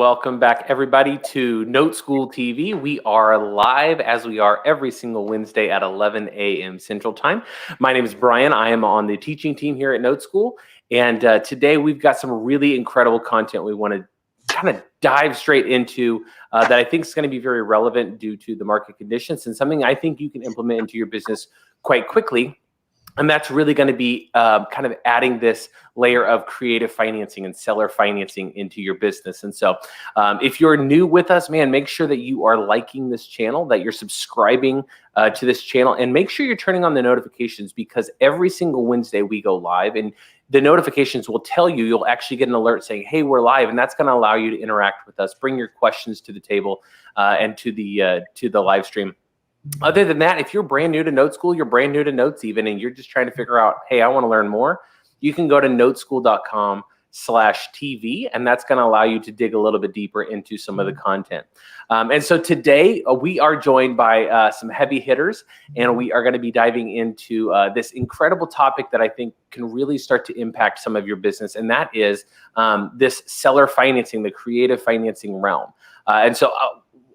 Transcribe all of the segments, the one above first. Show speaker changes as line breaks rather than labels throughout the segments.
Welcome back, everybody, to Note School TV. We are live, as we are every single Wednesday at 11 a.m. Central Time. My name is Brian. I am on the teaching team here at Note School. And today we've got some really incredible content we want to kind of dive straight into that I think is going to be very relevant due to the market conditions and something I think you can implement into your business quite quickly. And that's really going to be kind of adding this layer of creative financing and seller financing into your business. And so if you're new with us, man, make sure that you are liking this channel, that you're subscribing to this channel, and make sure you're turning on the notifications, because every single Wednesday we go live, and the notifications will tell you, you'll actually get an alert saying, hey, we're live. And that's going to allow you to interact with us, bring your questions to the table and to the live stream. Other than that, if you're brand new to Note School, you're brand new to Notes even, and you're just trying to figure out, hey, I want to learn more, you can go to noteschool.com/TV, and that's going to allow you to dig a little bit deeper into some of the content. And so today we are joined by some heavy hitters, and we are going to be diving into this incredible topic that I think can really start to impact some of your business, and that is this seller financing, the creative financing realm. And so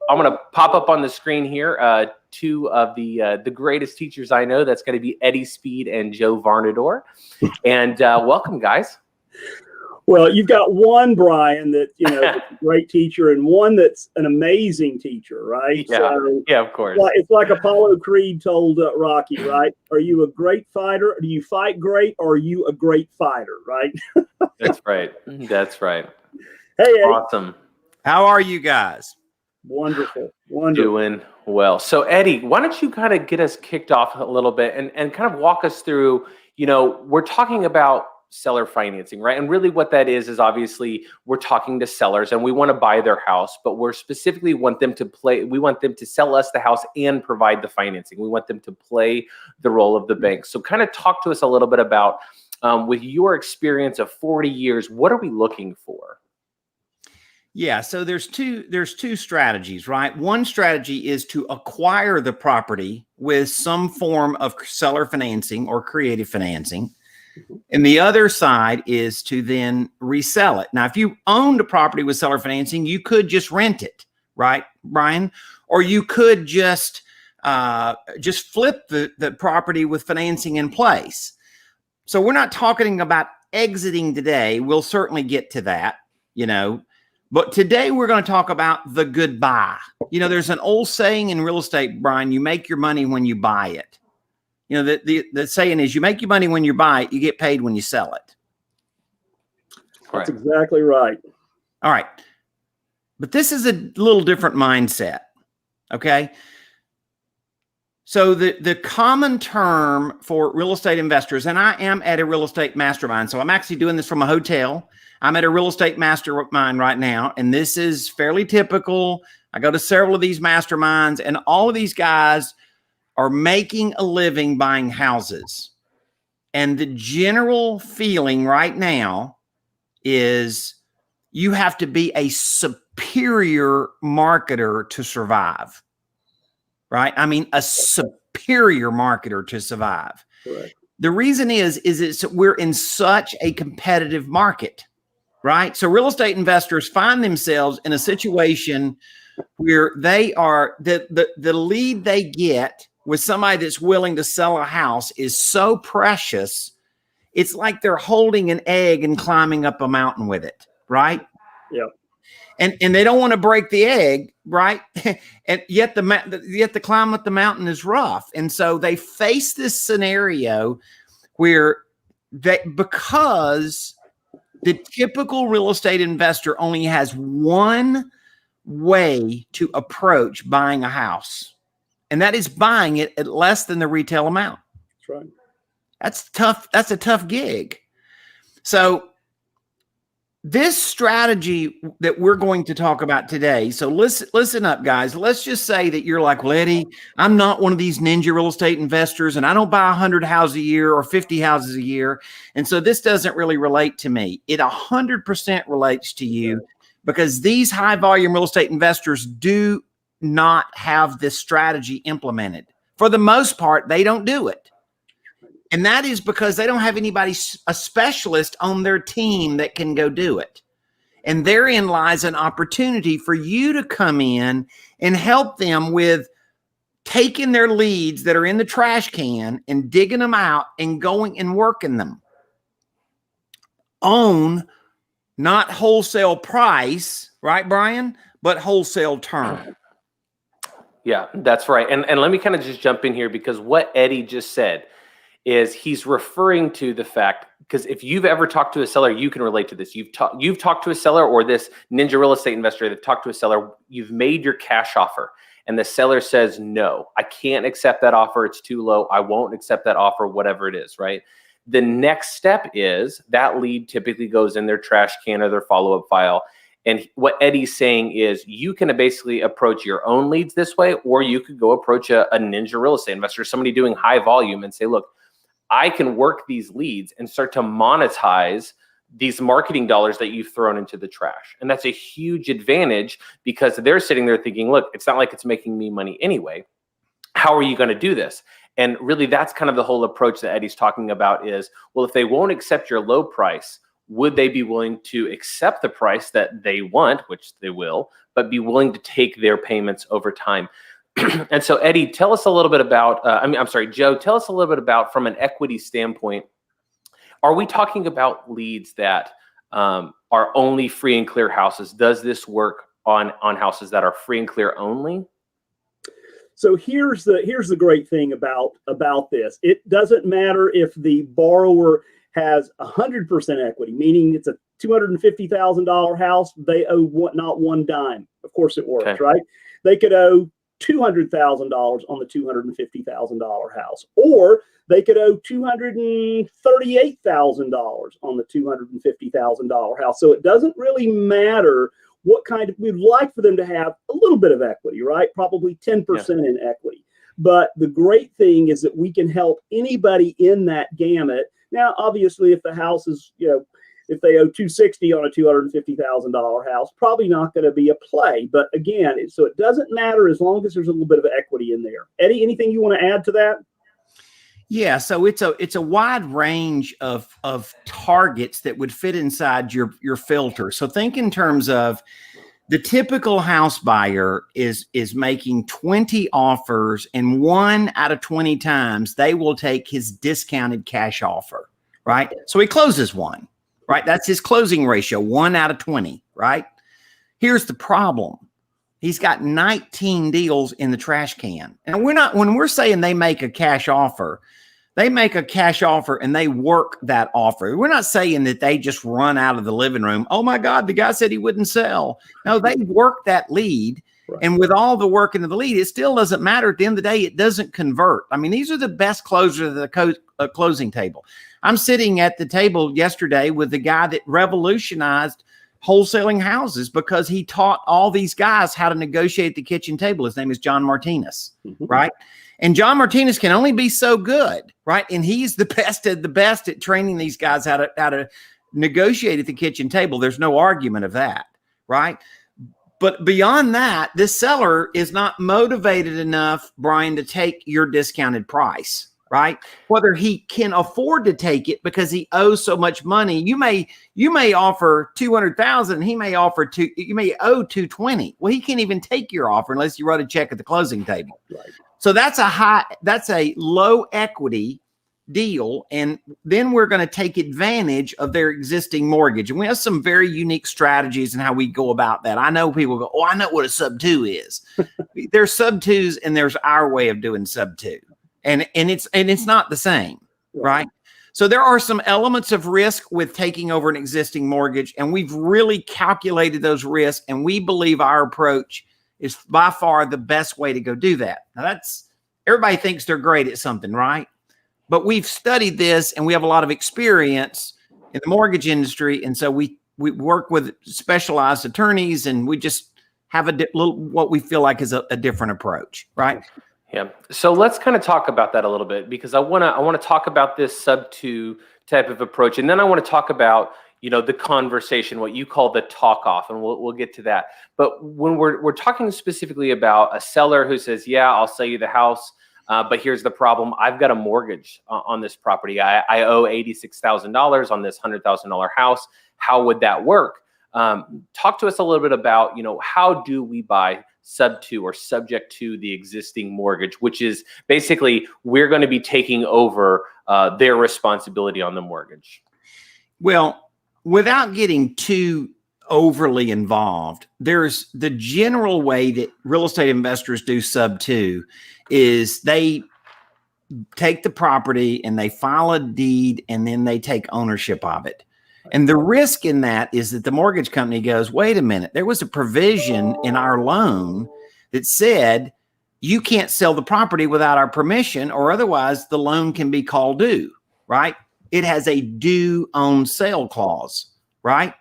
I'm going to pop up on the screen here two of the greatest teachers I know. That's going to be Eddie Speed and Joe Varnadore. And welcome, guys.
Well, you've got one, Brian, that, is a great teacher, and one that's an amazing teacher, right?
Yeah, so, yeah, of course.
It's like Apollo Creed told Rocky, right? Are you a great fighter? Do you fight great, or are you a great fighter, right?
That's right. That's right.
Hey, Eddie.
Awesome.
How are you guys?
Wonderful. Wonderful.
Doing well. So Eddie, why don't you kind of get us kicked off a little bit and kind of walk us through, we're talking about seller financing, right? And really what that is obviously we're talking to sellers and we want to buy their house, but we're specifically we want them to sell us the house and provide the financing. We want them to play the role of the bank. So kind of talk to us a little bit about, with your experience of 40 years, what are we looking for?
Yeah, so there's two strategies, right? One strategy is to acquire the property with some form of seller financing or creative financing. And the other side is to then resell it. Now, if you owned a property with seller financing, you could just rent it, right, Brian? Or you could just flip the property with financing in place. So we're not talking about exiting today. We'll certainly get to that, But today we're going to talk about the goodbye. There's an old saying in real estate, Brian, you make your money when you buy it. The saying is you make your money when you buy it, you get paid when you sell it.
That's exactly right.
All right. But this is a little different mindset. Okay. So the common term for real estate investors, and I am at a real estate mastermind. So I'm actually doing this from a hotel. I'm at a real estate mastermind right now, and this is fairly typical. I go to several of these masterminds, and all of these guys are making a living buying houses. And the general feeling right now is you have to be a superior marketer to survive, right? I mean, a superior marketer to survive.
Correct.
The reason is we're in such a competitive market. Right. So real estate investors find themselves in a situation where they are the lead they get with somebody that's willing to sell a house is so precious. It's like they're holding an egg and climbing up a mountain with it. Right.
Yeah.
And they don't want to break the egg. Right. And yet the climb up the mountain is rough. And so they face this scenario where because the typical real estate investor only has one way to approach buying a house, and that is buying it at less than the retail amount.
That's right.
That's tough. That's a tough gig. So this strategy that we're going to talk about today. So listen up, guys. Let's just say that you're like, well, Eddie, I'm not one of these ninja real estate investors, and I don't buy 100 houses a year or 50 houses a year. And so this doesn't really relate to me. It 100% relates to you because these high volume real estate investors do not have this strategy implemented. For the most part, they don't do it. And that is because they don't have anybody, a specialist on their team that can go do it. And therein lies an opportunity for you to come in and help them with taking their leads that are in the trash can and digging them out and going and working them. Own, not wholesale price, right, Brian? But wholesale term.
Yeah, that's right. And let me kind of just jump in here, because what Eddie just said is he's referring to the fact, because if you've ever talked to a seller, you can relate to this. You've talked to a seller, or this ninja real estate investor that talked to a seller, you've made your cash offer and the seller says, no, I can't accept that offer. It's too low. I won't accept that offer, whatever it is, right? The next step is that lead typically goes in their trash can or their follow-up file. And what Eddie's saying is you can basically approach your own leads this way, or you could go approach a ninja real estate investor, somebody doing high volume, and say, look, I can work these leads and start to monetize these marketing dollars that you've thrown into the trash. And that's a huge advantage, because they're sitting there thinking, look, it's not like it's making me money anyway. How are you going to do this? And really, that's kind of the whole approach that Eddie's talking about is, well, if they won't accept your low price, would they be willing to accept the price that they want, which they will, but be willing to take their payments over time? And so, Eddie, tell us a little bit about, Joe, tell us a little bit about, from an equity standpoint, are we talking about leads that are only free and clear houses? Does this work on houses that are free and clear only?
So here's the great thing about this. It doesn't matter if the borrower has 100% equity, meaning it's a $250,000 house. They owe not one dime. Of course it works, okay, right? They could owe $200,000 on the $250,000 house, or they could owe $238,000 on the $250,000 house. So it doesn't really matter what kind of, we'd like for them to have a little bit of equity, right? Probably 10% in equity. But the great thing is that we can help anybody in that gamut. Now, obviously, if the house is, if they owe $260,000 on a $250,000 house, probably not going to be a play. But again, so it doesn't matter as long as there's a little bit of equity in there. Eddie, anything you want to add to that?
Yeah, so it's a wide range of targets that would fit inside your filter. So think in terms of the typical house buyer is making 20 offers, and 1 out of 20 times they will take his discounted cash offer, right? So he closes one, right? That's his closing ratio, 1 out of 20, right? Here's the problem. He's got 19 deals in the trash can. And when we're saying they make a cash offer, they make a cash offer and they work that offer. We're not saying that they just run out of the living room. Oh my God, the guy said he wouldn't sell. No, they work that lead. Right. And with all the work into the lead, it still doesn't matter. At the end of the day, it doesn't convert. I mean, these are the best closers at the closing table. I'm sitting at the table yesterday with the guy that revolutionized wholesaling houses because he taught all these guys how to negotiate the kitchen table. His name is John Martinez, right? And John Martinez can only be so good, right? And he's the best at training these guys how to negotiate at the kitchen table. There's no argument of that, right? But beyond that, this seller is not motivated enough, Brian, to take your discounted price, right? Whether he can afford to take it because he owes so much money. You may offer $200,000. He may offer you may owe $220,000. Well, he can't even take your offer unless you write a check at the closing table. Right. So that's a low equity deal. And then we're going to take advantage of their existing mortgage. And we have some very unique strategies in how we go about that. I know people go, oh, I know what a sub-2 is. There's sub-2s and there's our way of doing sub-2. And it's not the same, right? So there are some elements of risk with taking over an existing mortgage, and we've really calculated those risks, and we believe our approach is by far the best way to go do that. Now everybody thinks they're great at something, right? But we've studied this and we have a lot of experience in the mortgage industry. And so we work with specialized attorneys, and we just have a little, what we feel like is a different approach, right?
Yeah. So let's kind of talk about that a little bit, because I want to talk about this sub-2 type of approach. And then I want to talk about, the conversation, what you call the talk off, and we'll get to that. But when we're talking specifically about a seller who says, yeah, I'll sell you the house, but here's the problem. I've got a mortgage on this property. I owe $86,000 on this $100,000 house. How would that work? Talk to us a little bit about, how do we buy sub-2 or subject to the existing mortgage, which is basically we're going to be taking over their responsibility on the mortgage.
Well, without getting too overly involved, there's the general way that real estate investors do sub-2 is they take the property and they file a deed and then they take ownership of it. And the risk in that is that the mortgage company goes, wait a minute, there was a provision in our loan that said you can't sell the property without our permission, or otherwise the loan can be called due, right? It has a due on sale clause, right?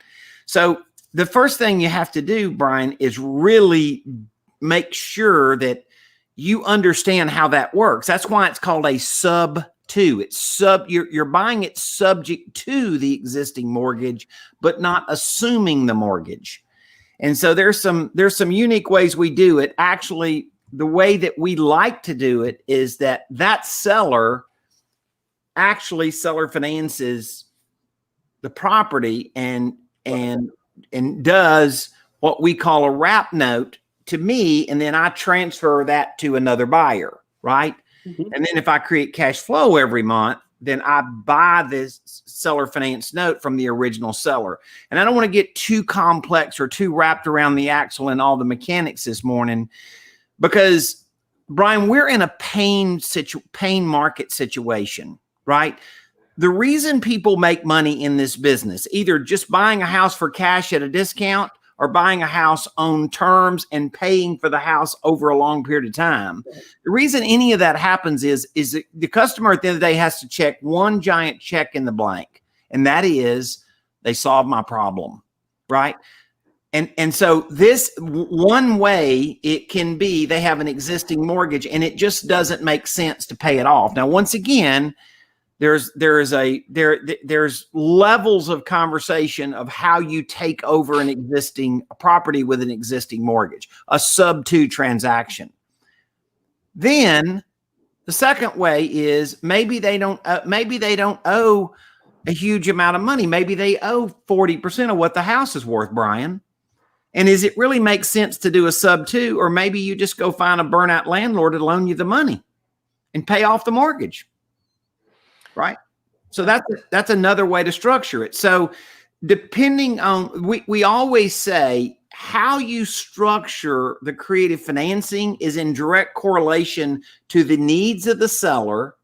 So the first thing you have to do, Brian, is really make sure that you understand how that works. That's why it's called a sub-2. It's you're buying it subject to the existing mortgage, but not assuming the mortgage. And so there's some unique ways we do it. Actually, the way that we like to do it is that seller finances the property and does what we call a wrap note to me, and then I transfer that to another buyer, right? Mm-hmm. And then if I create cash flow every month, then I buy this seller finance note from the original seller. And I don't want to get too complex or too wrapped around the axle and all the mechanics this morning, because Brian, we're in a pain market situation, right? The reason people make money in this business, either just buying a house for cash at a discount or buying a house on terms and paying for the house over a long period of time. The reason any of that happens is that the customer at the end of the day has to check one giant check in the blank. And that is, they solve my problem, right? And so this one way it can be, they have an existing mortgage and it just doesn't make sense to pay it off. Now, once again, there's levels of conversation of how you take over an existing property with an existing mortgage, a sub-2 transaction. Then the second way is maybe they don't owe a huge amount of money. Maybe they owe 40% of what the house is worth, Brian. And does it really make sense to do a sub-2, or maybe you just go find a burnout landlord to loan you the money and pay off the mortgage? Right. So that's another way to structure it. So depending on, we always say how you structure the creative financing is in direct correlation to the needs of the seller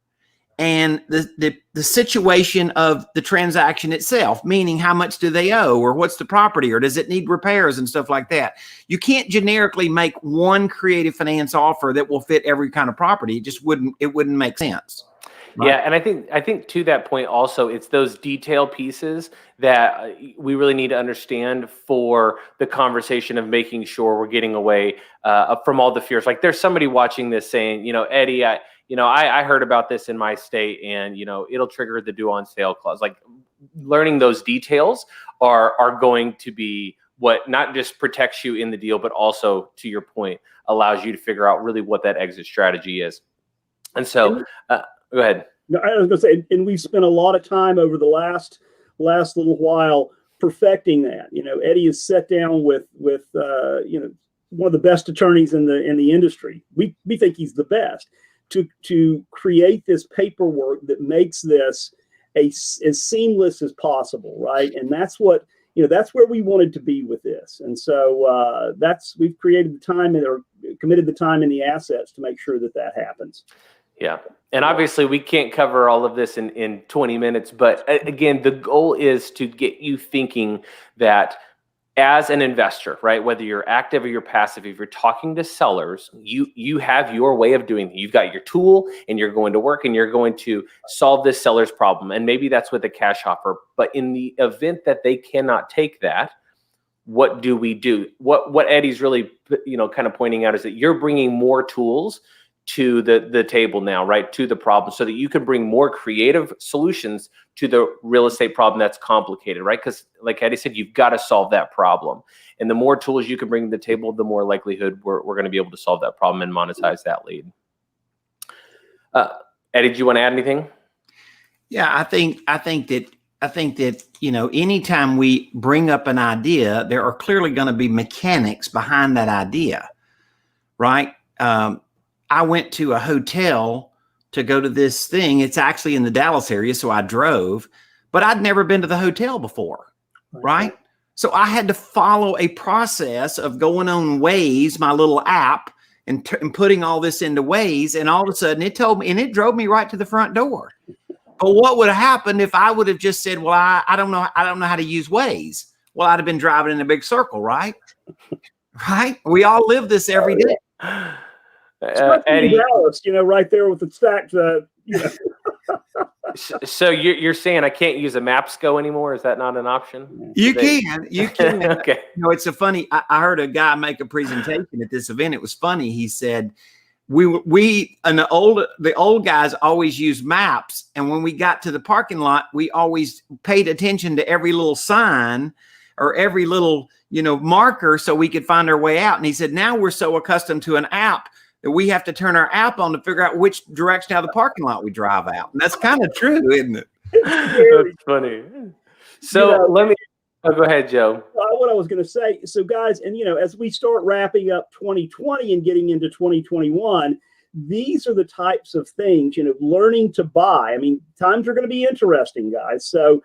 and the situation of the transaction itself, meaning how much do they owe, or what's the property, or does it need repairs and stuff like that. You can't generically make one creative finance offer that will fit every kind of property. It wouldn't make sense. Right.
Yeah, and I think to that point also, it's those detail pieces that we really need to understand for the conversation of making sure we're getting away from all the fears. Like there's somebody watching this saying, Eddie, I heard about this in my state, and it'll trigger the due on sale clause. Like learning those details are going to be what not just protects you in the deal, but also, to your point, allows you to figure out really what that exit strategy is. And so. Go ahead.
No, I was going to say, and we've spent a lot of time over the last little while perfecting that. Eddie has sat down with one of the best attorneys in the industry. We think he's the best to create this paperwork that makes this as seamless as possible, right? And that's what that's where we wanted to be with this. And so we've created the time or committed the time and the assets to make sure that happens.
Yeah. And obviously we can't cover all of this in 20 minutes, but again, the goal is to get you thinking that as an investor, right, whether you're active or you're passive, if you're talking to sellers, you have your way of doing it. You've got your tool and you're going to work and you're going to solve this seller's problem. And maybe that's with a cash offer, but in the event that they cannot take that, what do we do? What Eddie's really, kind of pointing out is that you're bringing more tools to the table now, right, to the problem, so that you can bring more creative solutions to the real estate problem that's complicated, right? Because like Eddie said, you've got to solve that problem. And the more tools you can bring to the table, the more likelihood we're going to be able to solve that problem and monetize that lead. Eddie, do you want to add anything?
Yeah, I think that think that, you know, anytime we bring up an idea, there are clearly going to be mechanics behind that idea, right? I went to a hotel to go to this thing. It's actually in the Dallas area, so I drove, but I'd never been to the hotel before, right? So I had to follow a process of going on Waze, my little app, and putting all this into Waze, and all of a sudden it told me, and it drove me right to the front door. But what would have happened if I would have just said, well, I don't know how to use Waze? Well, I'd have been driving in a big circle, right? Right? We all live this every day.
Eddie, Dallas, you know, right there with the stacked, you know.
So you're saying I can't use a Maps.go anymore? Is that not an option?
You can.
Okay.
You know, it's a funny. I heard a guy make a presentation at this event. It was funny. He said, we and the old guys always use maps, and when we got to the parking lot, we always paid attention to every little sign or every little, you know, marker so we could find our way out. And he said, now we're so accustomed to an app that we have to turn our app on to figure out which direction out of the parking lot we drive out. And that's kind of true, isn't it?
That's funny. So, you know, let me go ahead, Joe.
What I was going to say. So, guys, and, you know, as we start wrapping up 2020 and getting into 2021, these are the types of things, you know, learning to buy. I mean, times are going to be interesting, guys. So,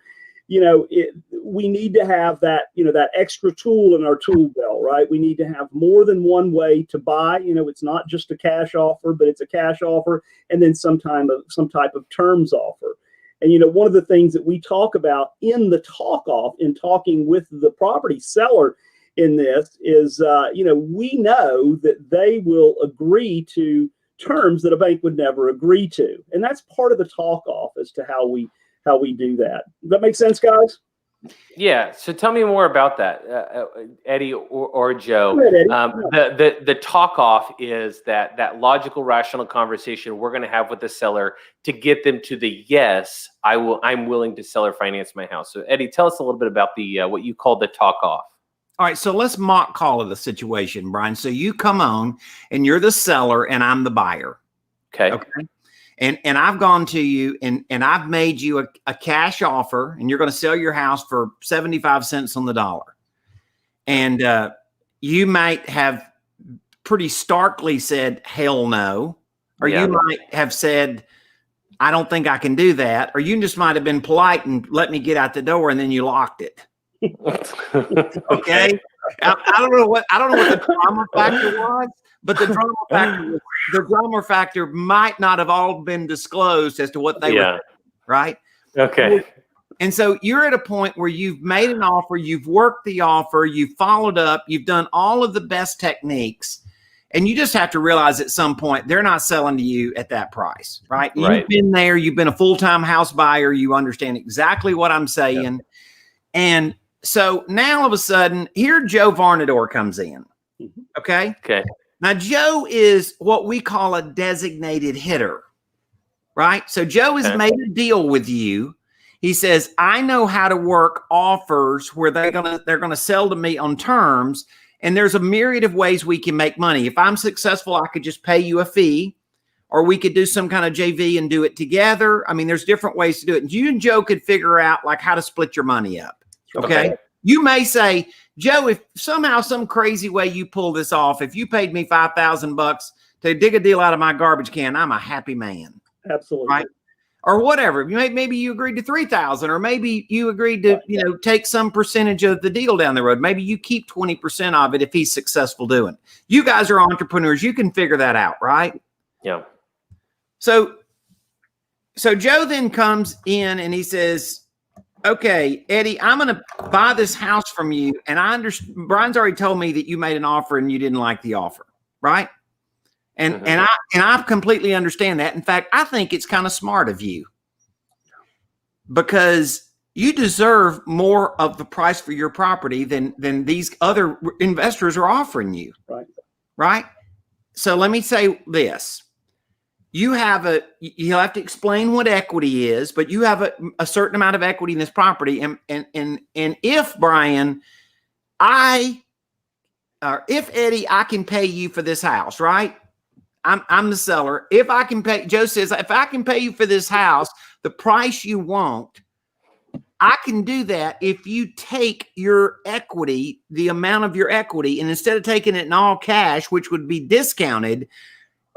you know, we need to have that, you know, that extra tool in our tool belt, right? We need to have more than one way to buy. You know, it's not just a cash offer, but it's a cash offer and then some type of terms offer. And, you know, one of the things that we talk about in the talk-off, in talking with the property seller in this is, you know, we know that they will agree to terms that a bank would never agree to. And that's part of the talk-off as to how we do that. Does that make sense, guys?
Yeah. So tell me more about that, Eddie or Joe.
Go ahead, Eddie.
The talk off is that logical, rational conversation we're going to have with the seller to get them to the yes, I'm willing to sell or finance my house. So Eddie, tell us a little bit about the what you call the talk off.
All right, so let's mock call it the situation, Brian. So you come on and you're the seller and I'm the buyer.
Okay.
And I've gone to you and I've made you a cash offer, and you're going to sell your house for 75 cents on the dollar. And you might have pretty starkly said, hell no. Or you might have said, I don't think I can do that. Or you just might have been polite and let me get out the door, and then you locked it. Okay. I don't know what the drama factor was, but the drama factor might not have all been disclosed as to what they were, right?
Okay.
And so you're at a point where you've made an offer, you've worked the offer, you've followed up, you've done all of the best techniques, and you just have to realize at some point they're not selling to you at that price, right? You've been there, you've been a full-time house buyer, you understand exactly what I'm saying. Yep. And so now all of a sudden, here Joe Varnadore comes in. Okay. Now, Joe is what we call a designated hitter, right? So Joe has made a deal with you. He says, I know how to work offers where they're gonna sell to me on terms, and there's a myriad of ways we can make money. If I'm successful, I could just pay you a fee, or we could do some kind of JV and do it together. I mean, there's different ways to do it. And you and Joe could figure out like how to split your money up. Okay. You may say, Joe, if somehow some crazy way you pull this off, if you paid me $5,000 to dig a deal out of my garbage can, I'm a happy man.
Absolutely.
Right. Or whatever. Maybe you agreed to 3,000, or maybe you agreed to, you know, take some percentage of the deal down the road. Maybe you keep 20% of it if he's successful doing it. You guys are entrepreneurs. You can figure that out, right?
Yeah.
So Joe then comes in and he says, okay, Eddie, I'm going to buy this house from you. And I understand, Brian's already told me that you made an offer and you didn't like the offer, right? And I completely understand that. In fact, I think it's kind of smart of you because you deserve more of the price for your property than these other investors are offering you. Right? So let me say this. You'll have to explain what equity is, but you have a certain amount of equity in this property. And if Brian, if Eddie, I can pay you for this house, right? I'm the seller. If I can pay, Joe says, if I can pay you for this house, the price you want, I can do that if you take your equity, the amount of your equity, and instead of taking it in all cash, which would be discounted,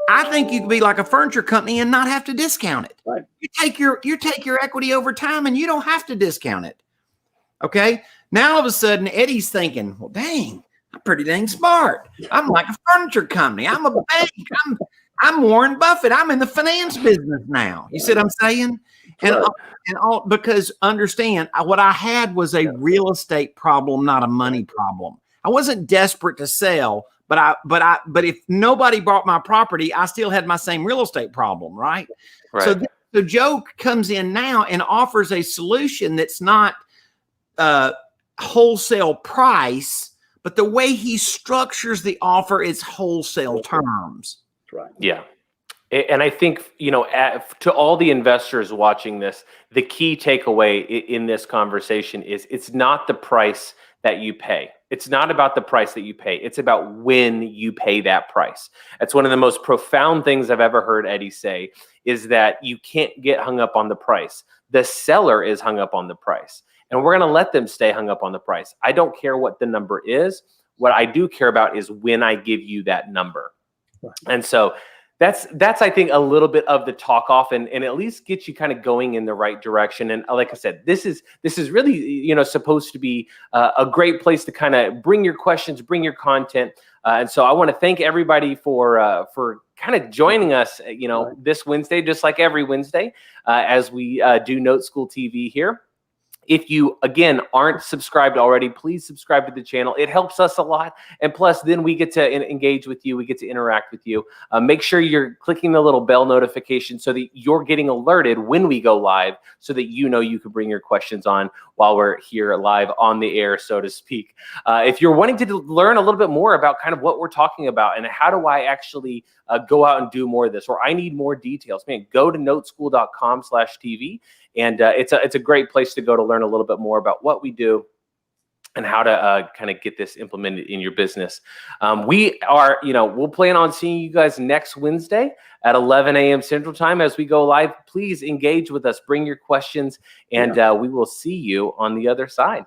I think you could be like a furniture company and not have to discount it.
Right.
You take your equity over time and you don't have to discount it. Okay. Now all of a sudden Eddie's thinking, well, dang, I'm pretty dang smart. I'm like a furniture company. I'm a bank. I'm Warren Buffett. I'm in the finance business now. You see what I'm saying? And all because understand what I had was a real estate problem, not a money problem. I wasn't desperate to sell, but if nobody bought my property, I still had my same real estate problem, right? So Joe comes in now and offers a solution that's not wholesale price, but the way he structures the offer is wholesale terms.
Right.
Yeah. And I think, to all the investors watching this, the key takeaway in this conversation is it's not the price that you pay. It's not about the price that you pay. It's about when you pay that price. That's one of the most profound things I've ever heard Eddie say, is that you can't get hung up on the price. The seller is hung up on the price. And we're going to let them stay hung up on the price. I don't care what the number is. What I do care about is when I give you that number. Right. And so that's I think a little bit of the talk off and at least get you kind of going in the right direction. And like I said, this is really supposed to be a great place to kind of bring your questions, bring your content. And so I want to thank everybody for kind of joining us, this Wednesday, just like every Wednesday, as we do Note School TV here. If you, again, aren't subscribed already, please subscribe to the channel. It helps us a lot. And plus, then we get to engage with you. We get to interact with you. Make sure you're clicking the little bell notification so that you're getting alerted when we go live so that you can bring your questions on while we're here live on the air, so to speak. If you're wanting to learn a little bit more about kind of what we're talking about and how do I actually go out and do more of this, or I need more details, man, go to noteschool.com/TV. And it's a great place to go to learn a little bit more about what we do and how to kind of get this implemented in your business. We'll plan on seeing you guys next Wednesday at 11 a.m. Central Time as we go live. Please engage with us, bring your questions, and we will see you on the other side.